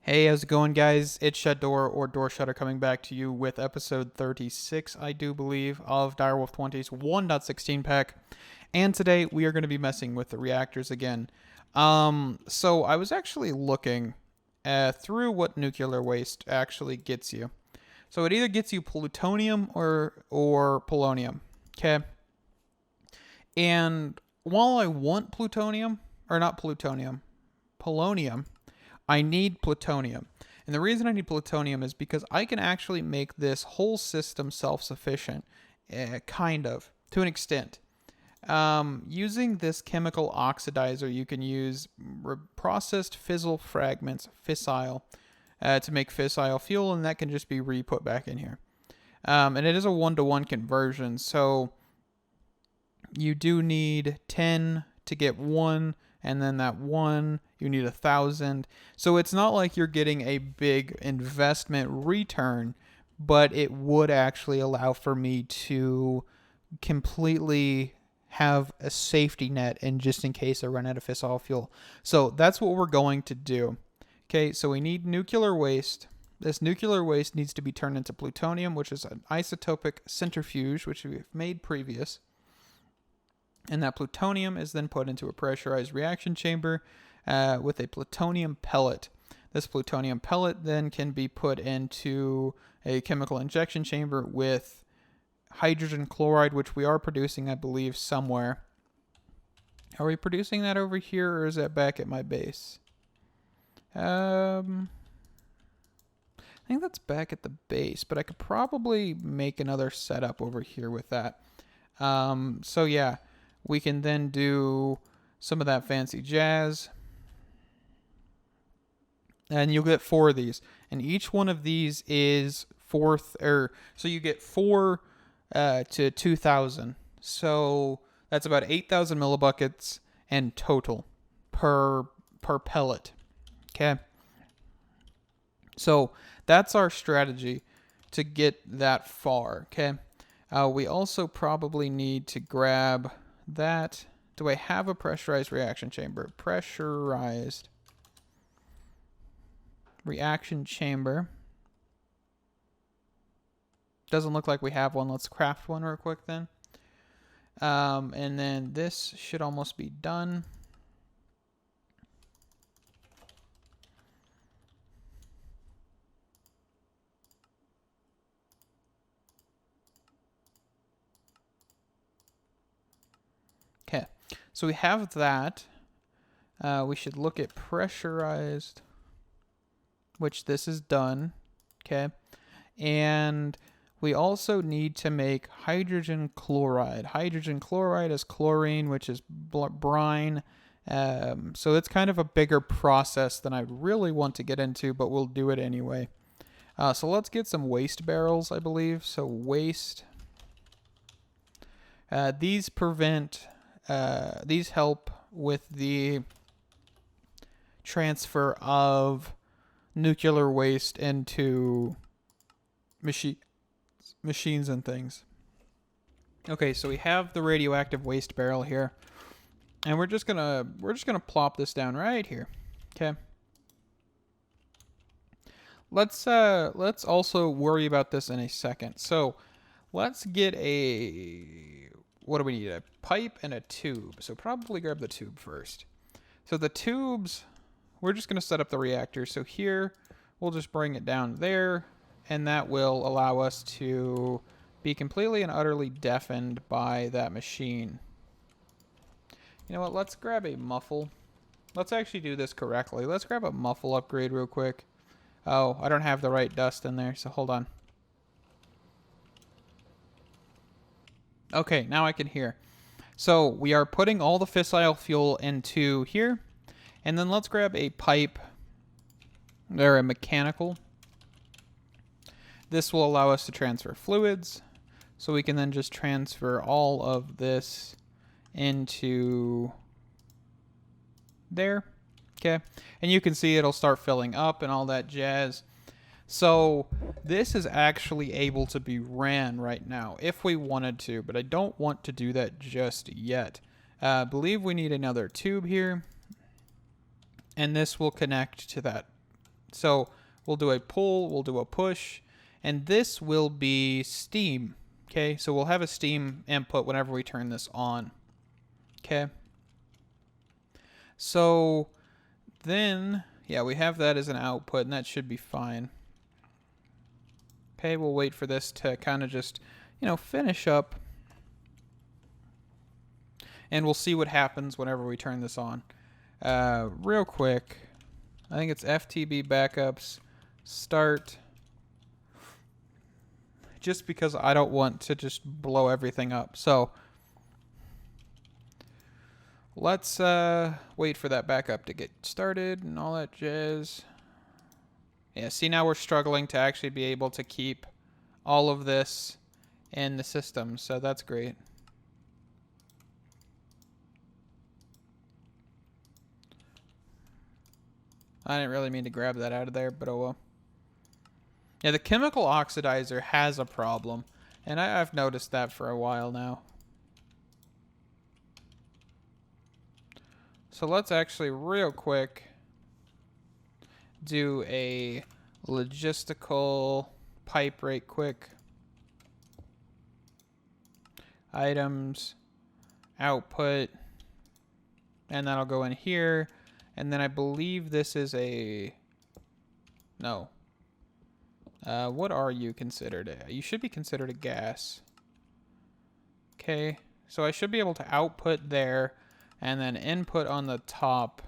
Hey, how's it going, guys? It's Shutdoor or Door Shutter coming back to you with episode 36, I do believe, of Direwolf20's 1.16 pack. And today we are going to be messing with the reactors again. So I was actually looking through what nuclear waste actually gets you. So it either gets you plutonium or polonium. Okay. And while I want plutonium, or not plutonium, polonium, I need plutonium. And the reason I need plutonium is because I can actually make this whole system self-sufficient, kind of, to an extent. Using this chemical oxidizer, you can use processed fissile fragments, fissile, to make fissile fuel, and that can just be re-put back in here. And it is a 1-to-1 conversion, so you do need 10 to get 1, and then that 1 you need 1,000. So it's not like you're getting a big investment return, but it would actually allow for me to completely have a safety net in just in case I run out of fissile fuel. So that's what we're going to do. Okay, so we need nuclear waste. This nuclear waste needs to be turned into plutonium, which is an isotopic centrifuge, which we've made previous. And that plutonium is then put into a pressurized reaction chamber with a plutonium pellet. This plutonium pellet then can be put into a chemical injection chamber with hydrogen chloride, which we are producing, I believe, somewhere. Are we producing that over here, or is that back at my base? I think that's back at the base, but I could probably make another setup over here with that. So yeah, we can then do some of that fancy jazz. And you'll get 4 of these. And each one of these is so you get 4 to 2,000. So that's about 8,000 millibuckets in total per pellet. Okay. So that's our strategy to get that far. Okay. We also probably need to grab that. Do I have a pressurized reaction chamber? Pressurized reaction chamber. Doesn't look like we have one. Let's craft one real quick then. And then this should almost be done. Okay, so we have that. We should look at pressurized, which this is done. Okay, and we also need to make hydrogen chloride. Hydrogen chloride is chlorine, which is brine. So it's kind of a bigger process than I really want to get into, but we'll do it anyway. So let's get some waste barrels, I believe. So waste. These help with the transfer of nuclear waste into machines and things. Okay, so we have the radioactive waste barrel here, and we're just gonna plop this down right here. Okay. Let's also worry about this in a second. So let's get what do we need? A pipe and a tube. So probably grab the tube first. So the tubes, we're just going to set up the reactor. So here, we'll just bring it down there, and that will allow us to be completely and utterly deafened by that machine. You know what? Let's grab a muffle. Let's actually do this correctly. Let's grab a muffle upgrade real quick. Oh, I don't have the right dust in there, so hold on. Okay, now I can hear. So we are putting all the fissile fuel into here. And then let's grab a pipe, or a mechanical. This will allow us to transfer fluids. So we can then just transfer all of this into there. Okay. And you can see it'll start filling up and all that jazz. So this is actually able to be ran right now if we wanted to, but I don't want to do that just yet. I believe we need another tube here, and this will connect to that So we'll do a pull, we'll do a push, and this will be steam. Okay, so we'll have a steam input whenever we turn this on. Okay. So then, yeah, we have that as an output, and that should be fine. Okay, we'll wait for this to kind of just, finish up. And we'll see what happens whenever we turn this on. Real quick, I think it's FTB backups, start. Just because I don't want to just blow everything up. So let's wait for that backup to get started and all that jazz. Yeah, see, now we're struggling to actually be able to keep all of this in the system, so that's great. I didn't really mean to grab that out of there, but oh well. Yeah, the chemical oxidizer has a problem, and I've noticed that for a while now. So let's actually real quick do a logistical pipe right quick. Items, output, and that'll go in here. And then I believe this is a... No. What are you considered? You should be considered a gas. Okay, so I should be able to output there and then input on the top.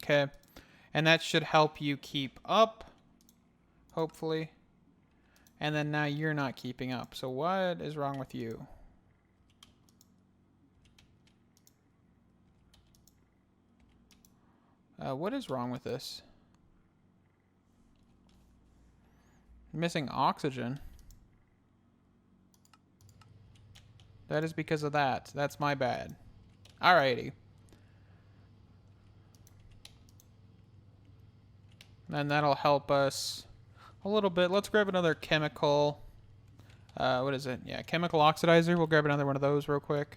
Okay, and that should help you keep up, hopefully. And then now you're not keeping up. So what is wrong with you? What is wrong with this? Missing oxygen. That is because of that. That's my bad. Alrighty. And that'll help us a little bit. Let's grab another chemical. What is it? Yeah, chemical oxidizer. We'll grab another one of those real quick.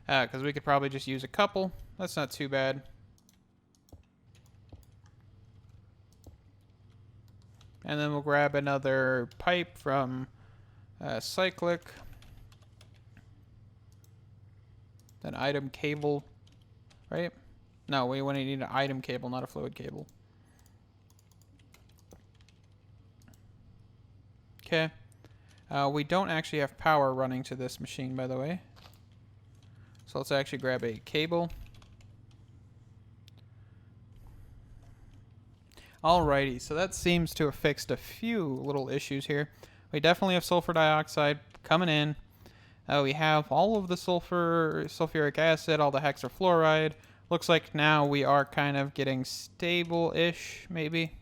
Because we could probably just use a couple. That's not too bad. And then we'll grab another pipe from cyclic. Then item cable, right? No, we want to need an item cable, not a fluid cable. Okay. We don't actually have power running to this machine, by the way. So let's actually grab a cable. Alrighty, so that seems to have fixed a few little issues here. We definitely have sulfur dioxide coming in. We have all of the sulfuric acid, all the hexafluoride. Looks like now we are kind of getting stable-ish, maybe.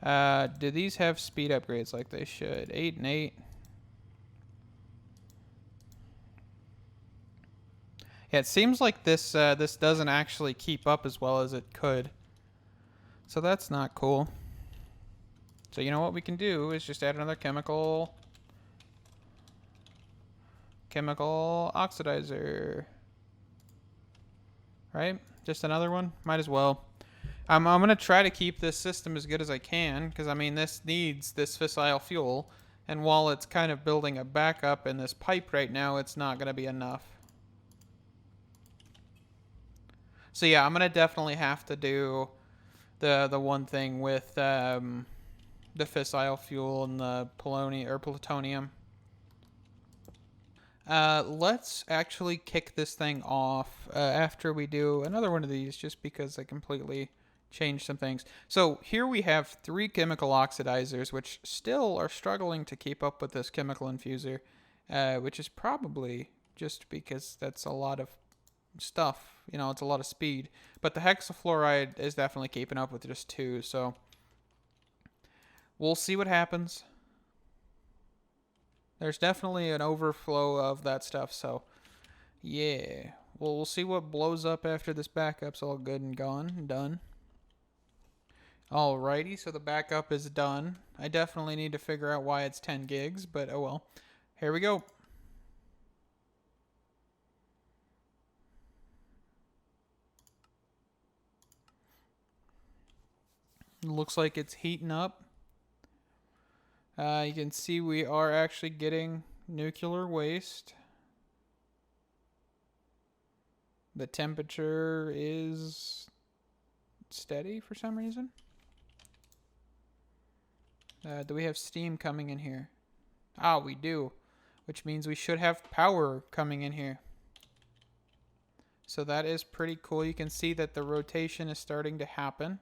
Do these have speed upgrades like they should? 8 and 8. Yeah, it seems like this this doesn't actually keep up as well as it could. So that's not cool. So you know what we can do is just add another chemical oxidizer. Right? Just another one? Might as well. I'm going to try to keep this system as good as I can, because I mean this needs this fissile fuel, and while it's kind of building a backup in this pipe right now, it's not going to be enough. So yeah, I'm going to definitely have to do the one thing with the fissile fuel and the plutonium. Let's actually kick this thing off after we do another one of these, just because I completely changed some things. So here we have 3 chemical oxidizers, which still are struggling to keep up with this chemical infuser, which is probably just because that's a lot of stuff. You know, it's a lot of speed. But the hexafluoride is definitely keeping up with just 2, so we'll see what happens. There's definitely an overflow of that stuff, so yeah. Well, we'll see what blows up after this backup's all good and gone and done. Alrighty, so the backup is done. I definitely need to figure out why it's 10 gigs, but oh well. Here we go. Looks like it's heating up. You can see we are actually getting nuclear waste. The temperature is steady for some reason. Do we have steam coming in here? Ah, we do, which means we should have power coming in here. So that is pretty cool. You can see that the rotation is starting to happen.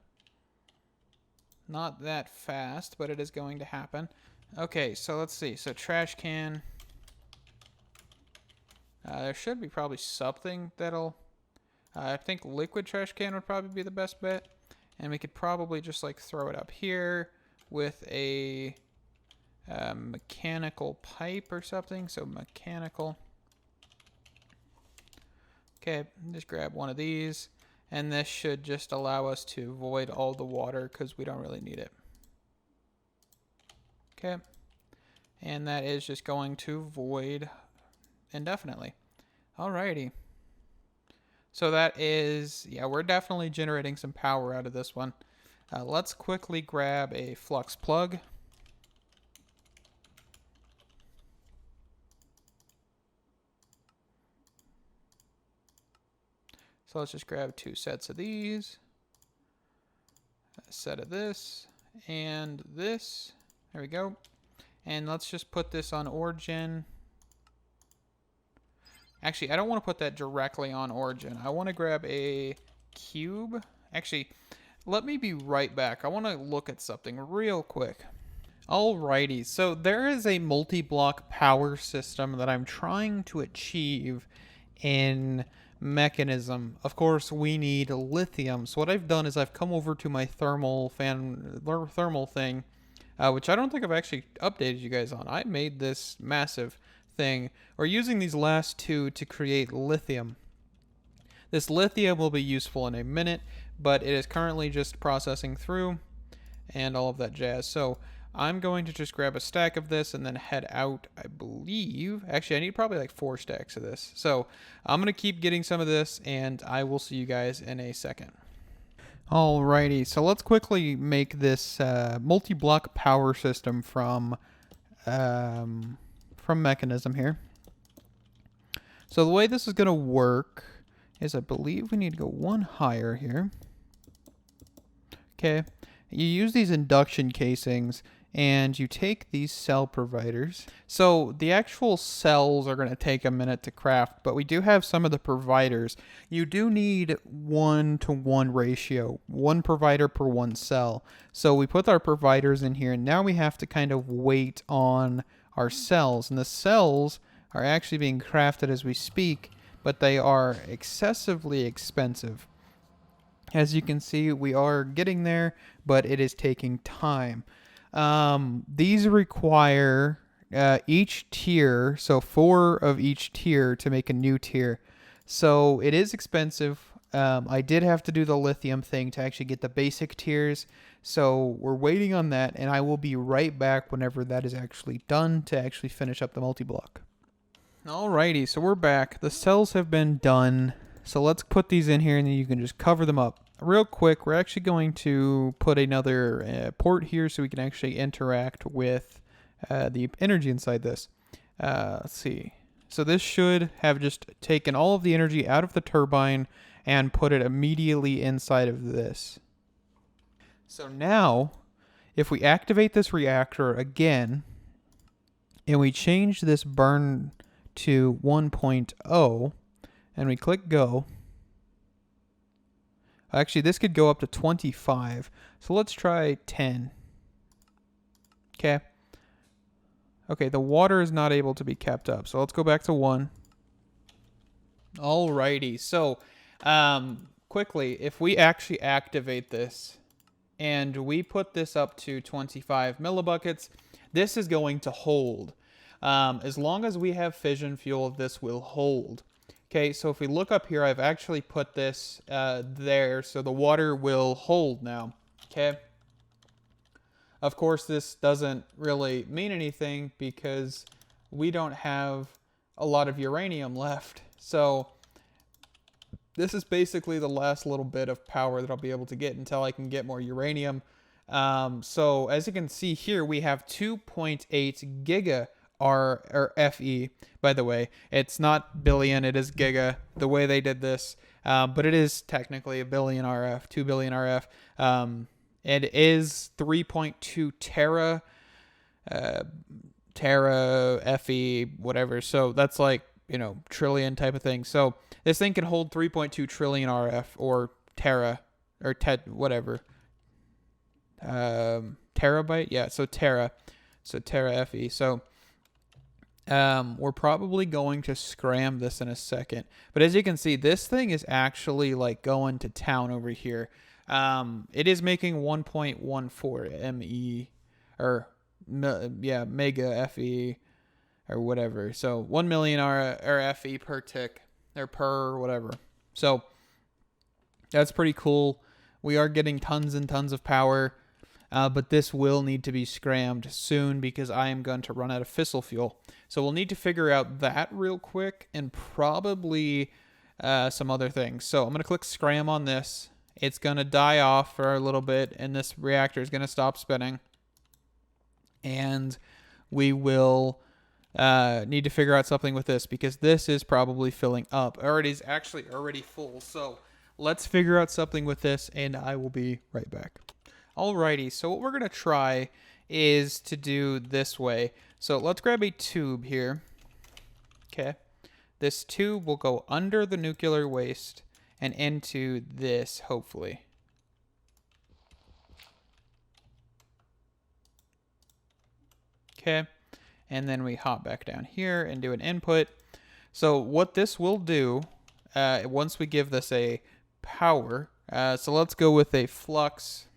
Not that fast, but it is going to happen. Okay, so let's see. So trash can. There should be probably something that'll... I think liquid trash can would probably be the best bet. And we could probably just like throw it up here with a mechanical pipe or something. So mechanical. Okay, just grab one of these. And this should just allow us to void all the water because we don't really need it. Okay. And that is just going to void indefinitely. Alrighty. So that is, yeah, we're definitely generating some power out of this one. Let's quickly grab a Flux Plug. So let's just grab 2 sets of these. A set of this and this. There we go. And let's just put this on origin. Actually, I don't want to put that directly on origin. I want to grab a cube. Actually, let me be right back. I want to look at something real quick. Alrighty, so there is a multi-block power system that I'm trying to achieve in Mekanism. Of course, we need lithium. So what I've done is I've come over to my thermal thing, which I don't think I've actually updated you guys on. I made this massive thing. We're using these last 2 to create lithium. This lithium will be useful in a minute, but it is currently just processing through and all of that jazz. So I'm going to just grab a stack of this and then head out, I believe. Actually, I need probably like 4 stacks of this. So I'm going to keep getting some of this, and I will see you guys in a second. Alrighty, so let's quickly make this multi-block power system from Mekanism here. So the way this is going to work is I believe we need to go 1 higher here. Okay, you use these induction casings and you take these cell providers. So the actual cells are going to take a minute to craft, but we do have some of the providers. You do need 1-to-1 ratio, 1 provider per 1 cell. So we put our providers in here, and now we have to kind of wait on our cells. And the cells are actually being crafted as we speak, but they are excessively expensive. As you can see, we are getting there, but it is taking time. These require each tier, so 4 of each tier to make a new tier. So it is expensive. I did have to do the lithium thing to actually get the basic tiers. So we're waiting on that, and I will be right back whenever that is actually done to actually finish up the multi-block. Alrighty, so we're back. The cells have been done. So let's put these in here, and then you can just cover them up. Real quick, we're actually going to put another port here so we can actually interact with the energy inside this. Let's see. So this should have just taken all of the energy out of the turbine and put it immediately inside of this. So now, if we activate this reactor again, and we change this burn to 1.0, and we click go. Actually, this could go up to 25. So let's try 10. Okay. Okay, the water is not able to be kept up. So let's go back to 1. Alrighty. So, quickly, if we actually activate this and we put this up to 25 millibuckets, this is going to hold. As long as we have fission fuel, this will hold. Okay, so if we look up here, I've actually put this there, so the water will hold now. Okay. Of course, this doesn't really mean anything because we don't have a lot of uranium left. So this is basically the last little bit of power that I'll be able to get until I can get more uranium. So as you can see here, we have 2.8 giga or FE. By the way, it's not billion, it is giga, the way they did this. But it is technically a billion RF, 2 billion RF. It is 3.2 tera FE, whatever. So that's like, trillion type of thing. So this thing can hold 3.2 trillion RF or tera or whatever. Terabyte. Yeah. So tera FE. So we're probably going to scram this in a second, but as you can see, this thing is actually like going to town over here. It is making 1.14 ME or mega FE or whatever. So 1 million or FE per tick or per whatever. So that's pretty cool. We are getting tons and tons of power. But this will need to be scrammed soon because I am going to run out of fissile fuel. So we'll need to figure out that real quick and probably some other things. So I'm going to click scram on this. It's going to die off for a little bit, and this reactor is going to stop spinning. And we will need to figure out something with this because this is probably filling up. Or it is actually already full. So let's figure out something with this, and I will be right back. Alrighty, so what we're going to try is to do this way. So let's grab a tube here. Okay. This tube will go under the nuclear waste and into this, hopefully. Okay. And then we hop back down here and do an input. So what this will do, once we give this a power, so let's go with a flux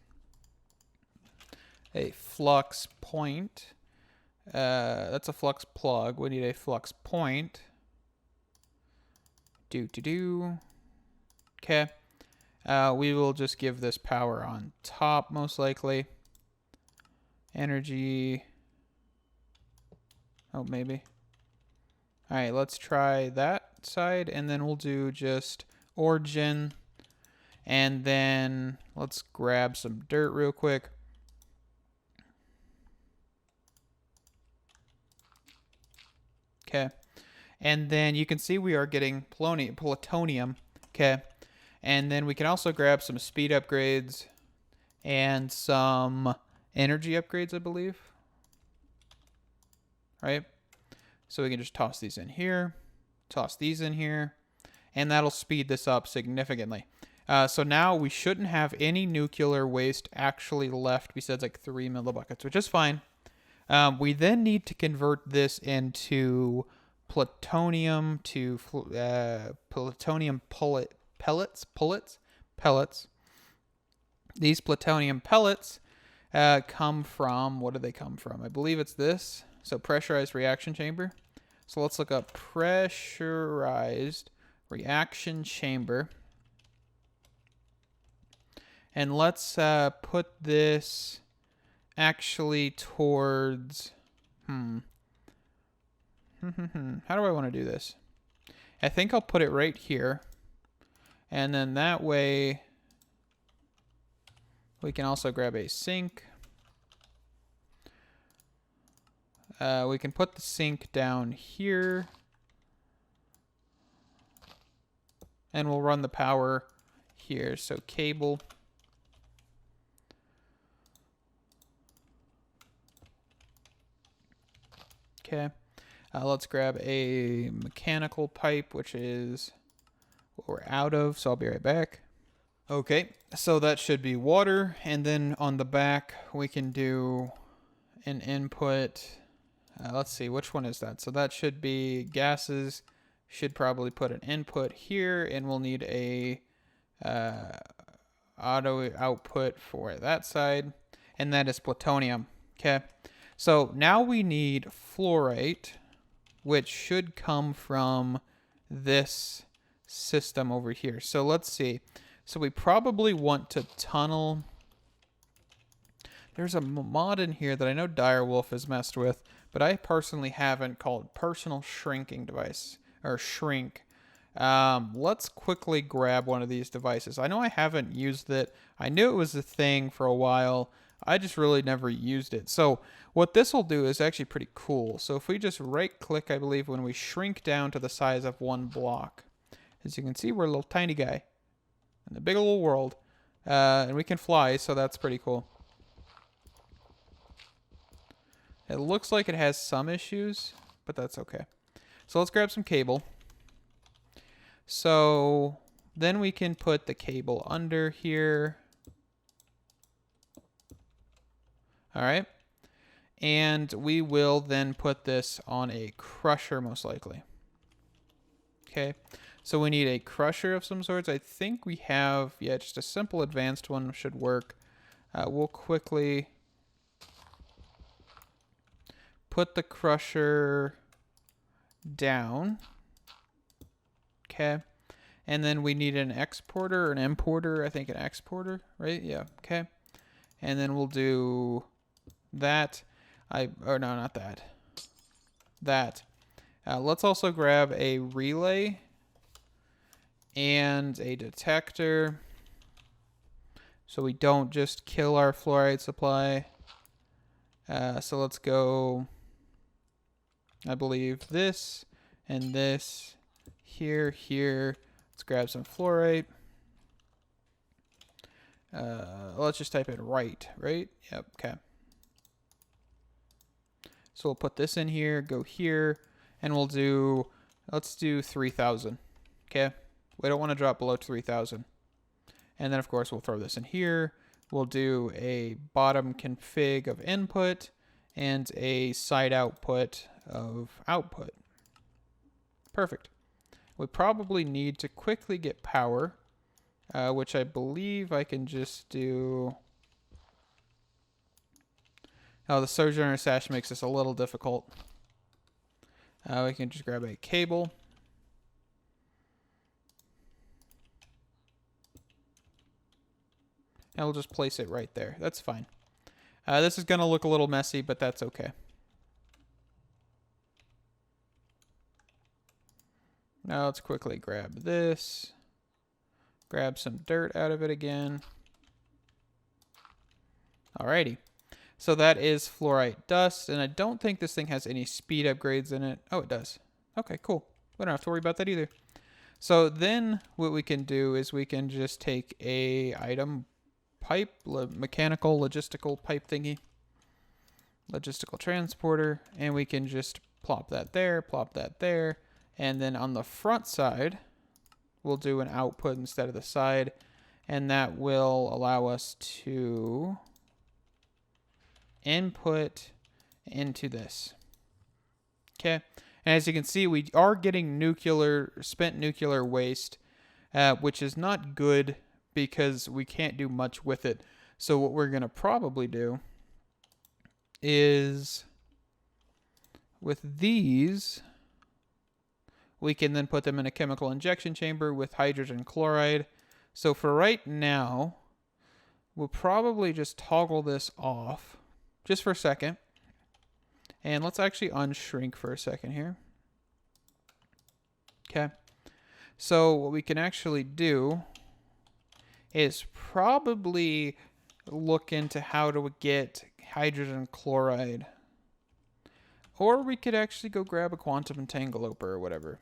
point. That's a flux plug. We need a flux point. Okay. We will just give this power on top, most likely. Energy. Oh, maybe. All right, let's try that side, and then we'll do just origin. And then let's grab some dirt real quick. Okay. And then you can see we are getting plutonium. Okay. And then we can also grab some speed upgrades and some energy upgrades, I believe. Right? So we can just toss these in here, toss these in here, and that'll speed this up significantly. So now we shouldn't have any nuclear waste actually left besides like 3 millibuckets, which is fine. We then need to convert this into plutonium to plutonium pellets. These plutonium pellets come from, what do they come from? I believe it's this. So pressurized reaction chamber. So let's look up pressurized reaction chamber. And let's put this actually towards, how do I want to do this? I think I'll put it right here. And then that way we can also grab a sink. We can put the sink down here. And we'll run the power here. So cable. Okay. Let's grab a mechanical pipe, which is what we're out of. So I'll be right back. Okay. So that should be water. And then on the back, we can do an input. Let's see, which one is that? So that should be gases. Should probably put an input here, and we'll need a auto output for that side, and that is plutonium. Okay, so now we need fluorite, which should come from this system over here. So let's see. So we probably want to tunnel. There's a mod in here that I know Direwolf has messed with, but I personally haven't, called personal shrinking device, or shrink. Let's quickly grab one of these devices. I know I haven't used it. I knew it was a thing for a while, I just really never used it. So what this will do is actually pretty cool. So if we just right click, I believe, when we shrink down to the size of one block, as you can see, we're a little tiny guy in the big little world. And we can fly, so that's pretty cool. It looks like it has some issues, but that's okay. So let's grab some cable. So then we can put the cable under here. All right. And we will then put this on a crusher, most likely. Okay. So we need a crusher of some sorts. I think we have, yeah, just a simple advanced one should work. We'll quickly put the crusher down. Okay. And then we need an exporter or an importer. I think an exporter, right? Yeah. Okay. And then we'll do that. Or no, not that. That. Let's also grab a relay and a detector, so we don't just kill our fluoride supply. So let's go, I believe, this and this here. Let's grab some fluorite. Let's just type in right? Yep, okay. So we'll put this in here, go here, and we'll do, let's do 3,000, okay? We don't want to drop below 3,000. And then, of course, we'll throw this in here. We'll do a bottom config of input and a side output of output. Perfect. We probably need to quickly get power, which I believe I can just do. Oh, the Sojourner Sash makes this a little difficult. We can just grab a cable. And we'll just place it right there. That's fine. This is going to look a little messy, but that's okay. Now let's quickly grab this. Grab some dirt out of it again. Alrighty. So that is fluorite dust, and I don't think this thing has any speed upgrades in it. Oh, it does. Okay, cool. We don't have to worry about that either. So then what we can do is we can just take a item pipe, mechanical logistical pipe thingy, logistical transporter, and we can just plop that there, and then on the front side we'll do an output instead of the side, and that will allow us to input into this. Okay, and as you can see, we are getting spent nuclear waste, which is not good because we can't do much with it. So what we're going to probably do is with these, we can then put them in a chemical injection chamber with hydrogen chloride. So for right now, we'll probably just toggle this off just for a second. And let's actually unshrink for a second here. Okay. So what we can actually do is probably look into how to get hydrogen chloride. Or we could actually go grab a quantum entangloper or whatever.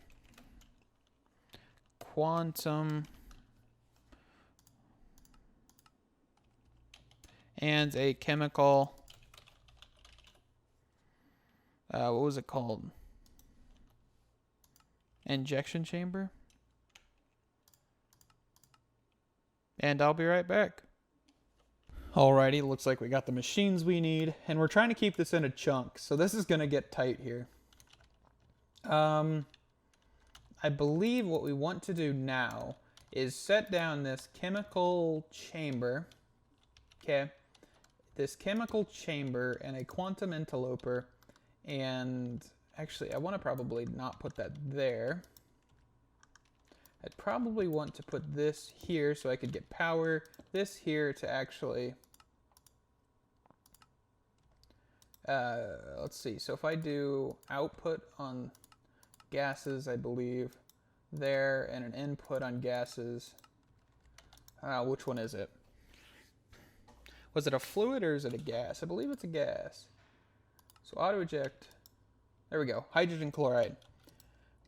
Quantum. And a chemical. What was it called? Injection chamber. And I'll be right back. Alrighty, looks like we got the machines we need, and we're trying to keep this in a chunk, so this is going to get tight here. I believe what we want to do now is set down this chemical chamber, okay? This chemical chamber and a quantum interloper, and actually I want to probably not put that there. I'd probably want to put this here so I could get power, this here to actually, let's see, so if I do output on gases, I believe, there, and an input on gases, which one is it? Was it a fluid or is it a gas? I believe it's a gas. So auto eject. There we go. Hydrogen chloride.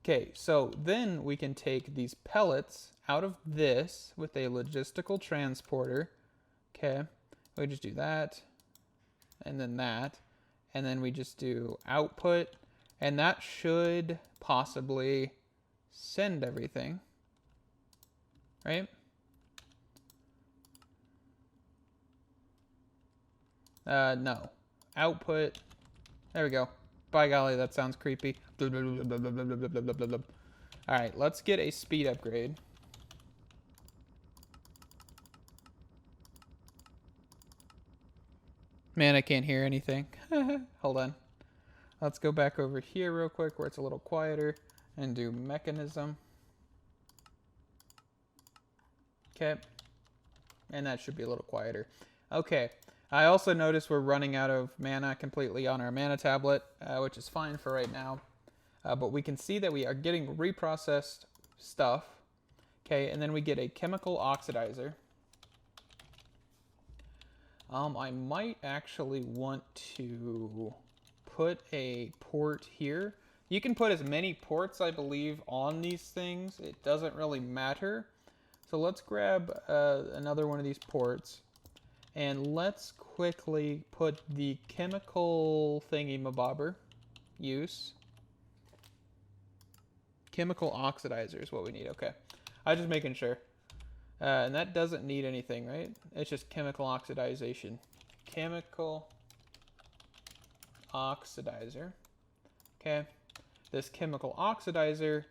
Okay, so then we can take these pellets out of this with a logistical transporter. Okay, we just do that, and then we just do output, and that should possibly send everything, right? No. Output. There we go. By golly, that sounds creepy. Alright, let's get a speed upgrade. Man, I can't hear anything. Hold on. Let's go back over here real quick where it's a little quieter and do Mekanism. Okay. And that should be a little quieter. Okay. I also noticed we're running out of mana completely on our mana tablet, which is fine for right now. But we can see that we are getting reprocessed stuff. Okay, and then we get a chemical oxidizer. I might actually want to put a port here. You can put as many ports, I believe, on these things. It doesn't really matter. So let's grab another one of these ports. And let's quickly put the chemical thingy-mabobber use. Chemical oxidizer is what we need. Okay. I'm just making sure. And that doesn't need anything, right? It's just chemical oxidization. Chemical oxidizer. Okay. This chemical oxidizer,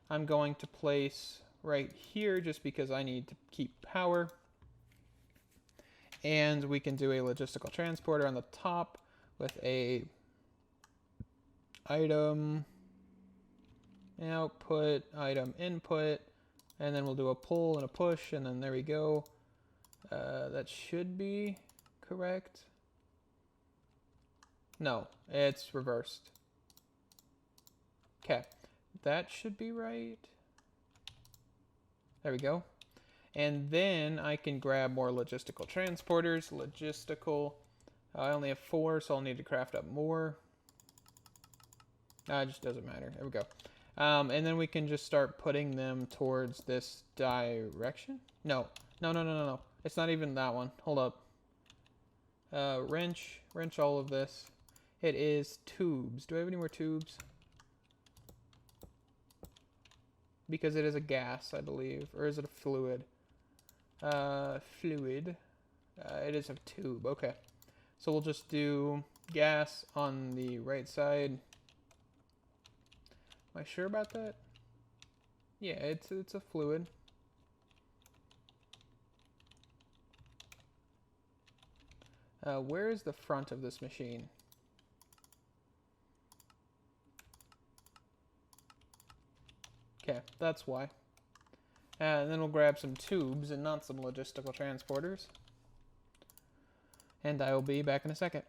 I'm going to place right here just because I need to keep power. And we can do a logistical transporter on the top with a item output, item input, and then we'll do a pull and a push, and then there we go. That should be correct. No, it's reversed. Okay, that should be right. There we go. And then I can grab more logistical transporters. Logistical. I only have 4, so I'll need to craft up more. It just doesn't matter. There we go. And then we can just start putting them towards this direction. No. It's not even that one. Hold up. Wrench all of this. It is tubes. Do I have any more tubes? Because it is a gas, I believe. Or is it a fluid? Fluid. It is a tube. Okay. So we'll just do gas on the right side. Am I sure about that? Yeah, it's a fluid. Where is the front of this machine? Okay, that's why. And then we'll grab some tubes and not some logistical transporters. And I will be back in a second.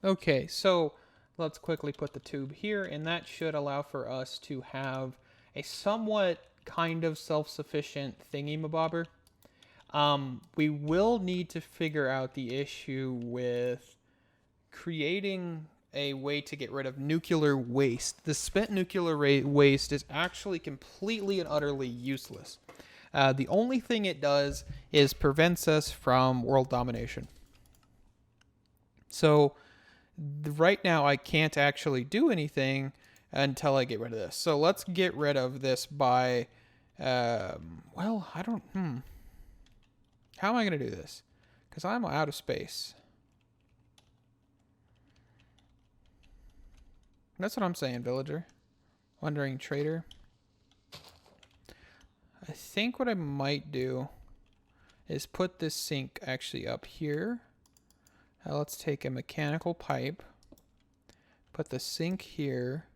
Okay, so let's quickly put the tube here, and that should allow for us to have a somewhat kind of self-sufficient thingy-mabobber. We will need to figure out the issue with creating a way to get rid of nuclear waste. The spent nuclear waste is actually completely and utterly useless. The only thing it does is prevents us from world domination. So right now I can't actually do anything until I get rid of this. So let's get rid of this by, well, I don't, How am I going to do this? Because I'm out of space. That's what I'm saying, villager. Wandering trader. I think what I might do is put this sink actually up here. Now let's take a mechanical pipe. Put the sink here.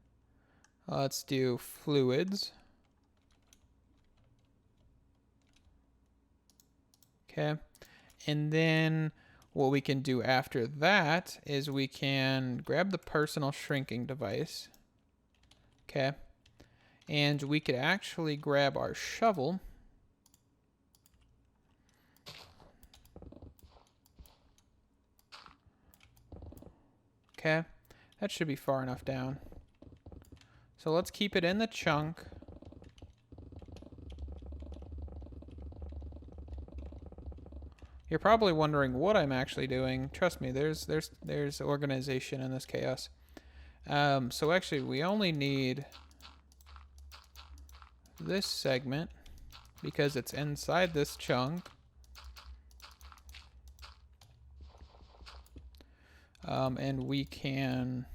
Let's do fluids. Okay. And then what we can do after that is we can grab the personal shrinking device. Okay. And we could actually grab our shovel. Okay, that should be far enough down. So let's keep it in the chunk. You're probably wondering what I'm actually doing. Trust me, there's organization in this chaos. So actually, we only need this segment because it's inside this chunk. And we can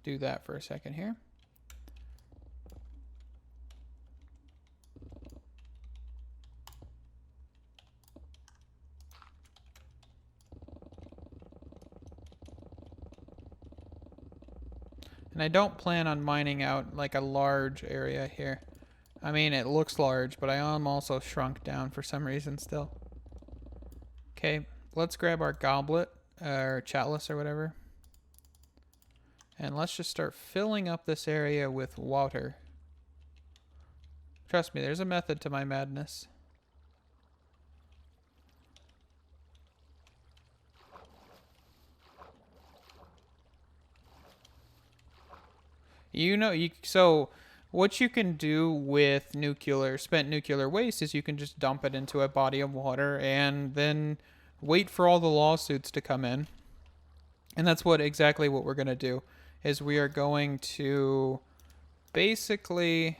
do that for a second here. And I don't plan on mining out like a large area here. I mean, it looks large, but I am also shrunk down for some reason still. Okay, let's grab our goblet, or chalice or whatever. And let's just start filling up this area with water. Trust me, there's a method to my madness. So what you can do with spent nuclear waste is you can just dump it into a body of water and then wait for all the lawsuits to come in. And that's exactly what we're going to do, is we are going to basically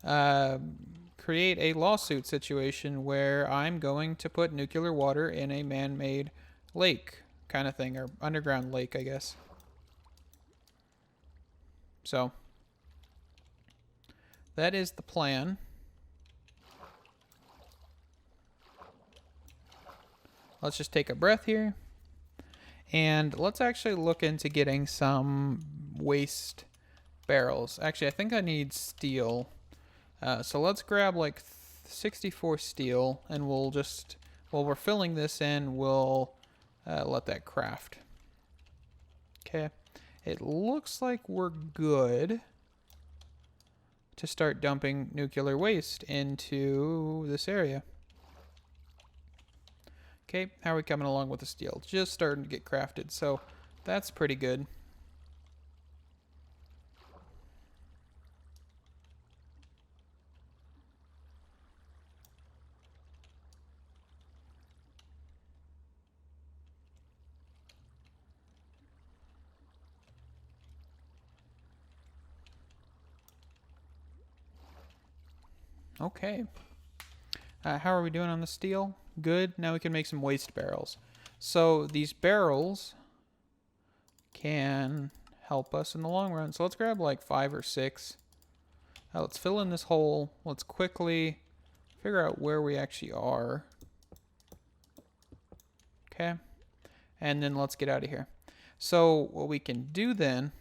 create a lawsuit situation where I'm going to put nuclear water in a man-made lake kind of thing, or underground lake, I guess. So that is the plan. Let's just take a breath here. And let's actually look into getting some waste barrels. Actually, I think I need steel. So let's grab like 64 steel, and we'll just, while we're filling this in, we'll let that craft. Okay. It looks like we're good to start dumping nuclear waste into this area. Okay, how are we coming along with the steel? Just starting to get crafted, so that's pretty good. Okay. How are we doing on the steel? Good. Now we can make some waste barrels. So these barrels can help us in the long run. So let's grab like 5 or 6. Let's fill in this hole. Let's quickly figure out where we actually are. Okay. And then let's get out of here. So what we can do then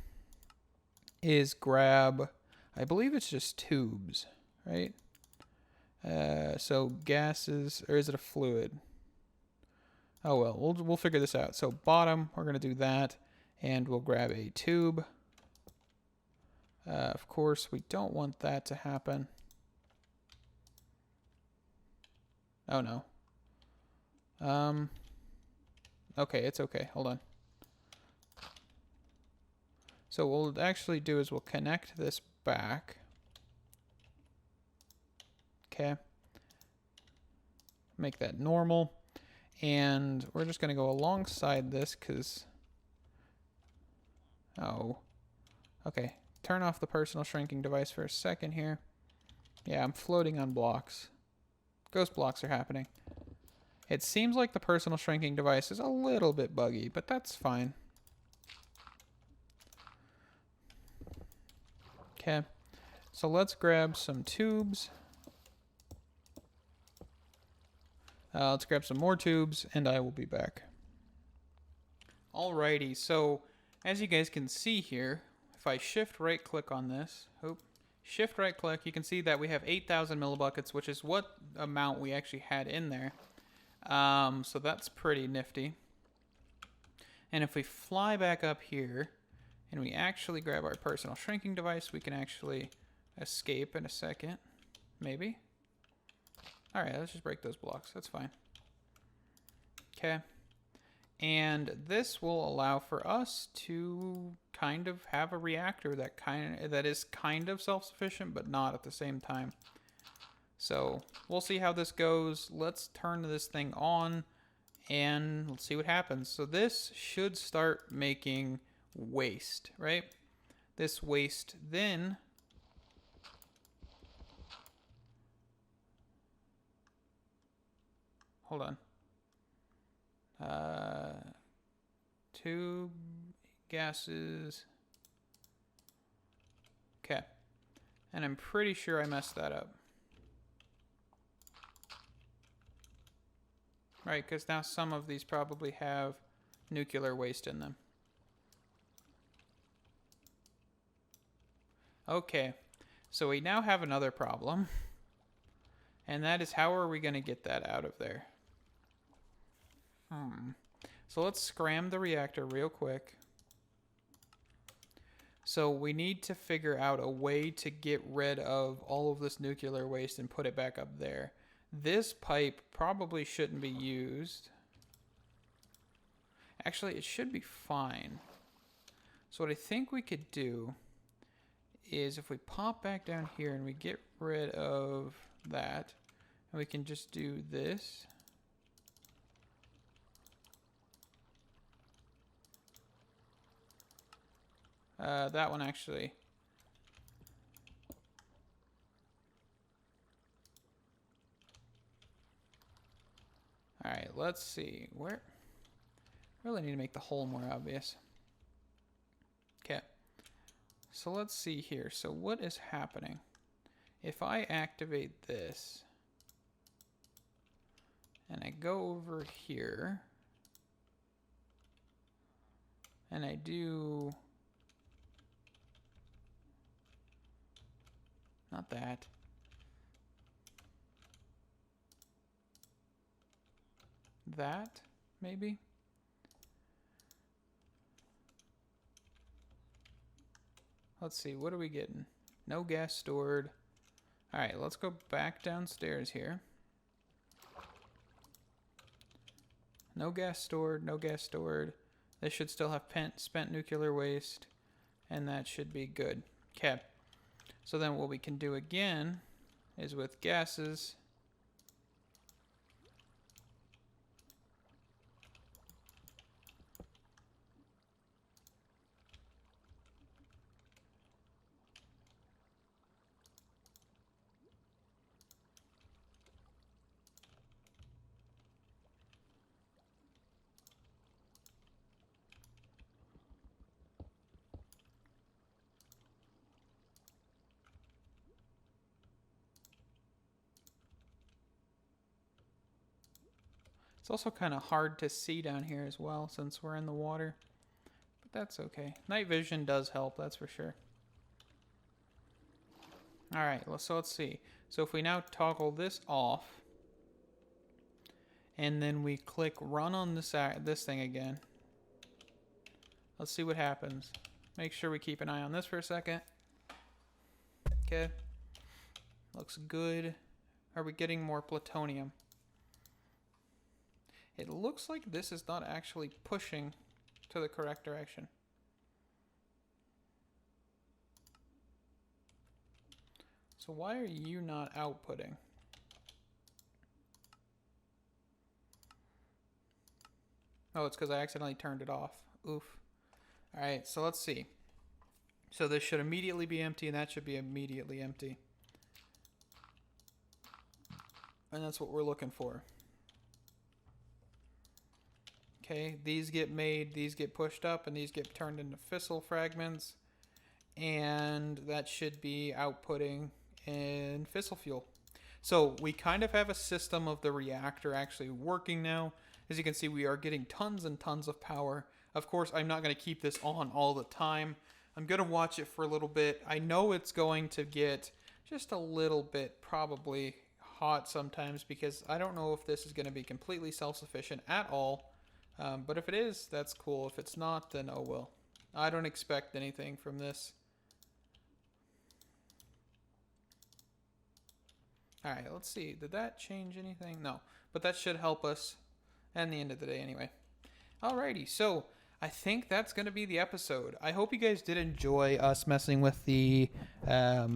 is grab, I believe it's just tubes, right? So gases, or is it a fluid? Oh well, we'll figure this out. So bottom, we're gonna do that, and we'll grab a tube. Of course, we don't want that to happen. Oh no. Okay, it's okay. Hold on. So what we'll actually do is we'll connect this back. Okay. Make that normal. And we're just going to go alongside this because... Oh. Okay. Turn off the personal shrinking device for a second here. Yeah, I'm floating on blocks. Ghost blocks are happening. It seems like the personal shrinking device is a little bit buggy, but that's fine. Okay. So let's grab some tubes. Let's grab some more tubes, and I will be back. Alrighty, so as you guys can see here, if I shift right click on this, shift right click, you can see that we have 8,000 millibuckets, which is what amount we actually had in there. So that's pretty nifty. And if we fly back up here, and we actually grab our personal shrinking device, we can actually escape in a second. maybe. All right, let's just break those blocks. That's fine. Okay. And this will allow for us to kind of have a reactor that is kind of self-sufficient, but not at the same time. So we'll see how this goes. Let's turn this thing on and let's see what happens. So this should start making waste, right? This waste then hold on. 2 gases. Okay. And I'm pretty sure I messed that up. Right, because now some of these probably have nuclear waste in them. Okay, so we now have another problem. And that is, how are we going to get that out of there? So let's scram the reactor real quick. So we need to figure out a way to get rid of all of this nuclear waste and put it back up there. This pipe probably shouldn't be used. Actually, it should be fine. So what I think we could do is if we pop back down here and we get rid of that, and we can just do this. That one actually. All right, let's see. Where? Really need to make the hole more obvious. Okay. So let's see here. So what is happening? If I activate this and I go over here and I do not that. That, maybe? Let's see, what are we getting? No gas stored. Alright, let's go back downstairs here. No gas stored, no gas stored. This should still have spent nuclear waste, and that should be good. Okay. So then what we can do again is with gases. It's also kind of hard to see down here as well since we're in the water. But that's okay. Night vision does help, that's for sure. Alright, so let's see. So if we now toggle this off, and then we click run on this thing again. Let's see what happens. Make sure we keep an eye on this for a second. Okay. Looks good. Are we getting more plutonium? It looks like this is not actually pushing to the correct direction. So why are you not outputting? Oh, it's because I accidentally turned it off. Oof. Alright, so let's see. So this should immediately be empty, and that should be immediately empty. And that's what we're looking for. Okay, these get made, these get pushed up, and these get turned into fissile fragments. And that should be outputting in fissile fuel. So we kind of have a system of the reactor actually working now. As you can see, we are getting tons and tons of power. Of course, I'm not going to keep this on all the time. I'm going to watch it for a little bit. I know it's going to get just a little bit probably hot sometimes because I don't know if this is going to be completely self-sufficient at all. But if it is, that's cool. If it's not, then oh well. I don't expect anything from this. All right, let's see. Did that change anything? No, but that should help us at the end of the day anyway. Alrighty, so I think that's going to be the episode. I hope you guys did enjoy us messing with the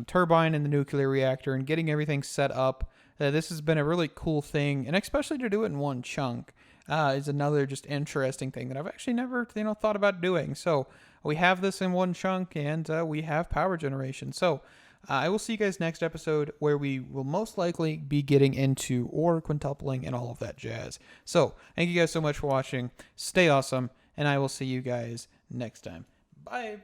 turbine and the nuclear reactor and getting everything set up. This has been a really cool thing, and especially to do it in one chunk is another just interesting thing that I've actually never thought about doing. So we have this in one chunk, and we have power generation. So I will see you guys next episode, where we will most likely be getting into ore quintupling and all of that jazz. So thank you guys so much for watching. Stay awesome, and I will see you guys next time. Bye.